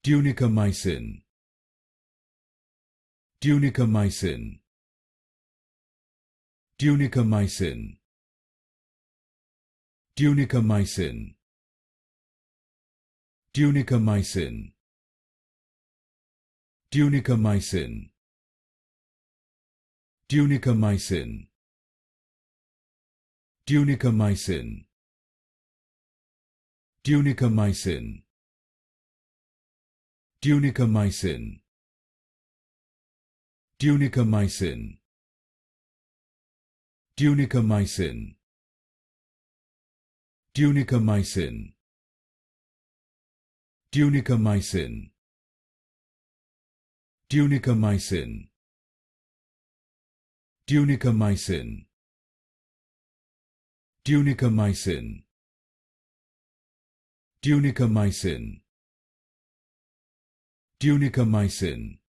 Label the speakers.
Speaker 1: Tunicamycin. Tunicamycin. Tunicamycin. Tunicamycin. Tunicamycin. Tunicamycin. Tunicamycin. Tunicamycin. Tunicamycin. Tunicamycin. Tunicamycin. Tunicamycin. Tunicamycin. Tunicamycin. Tunicamycin. Tunicamycin. Tunicamycin. Tunicamycin. Tunicamycin.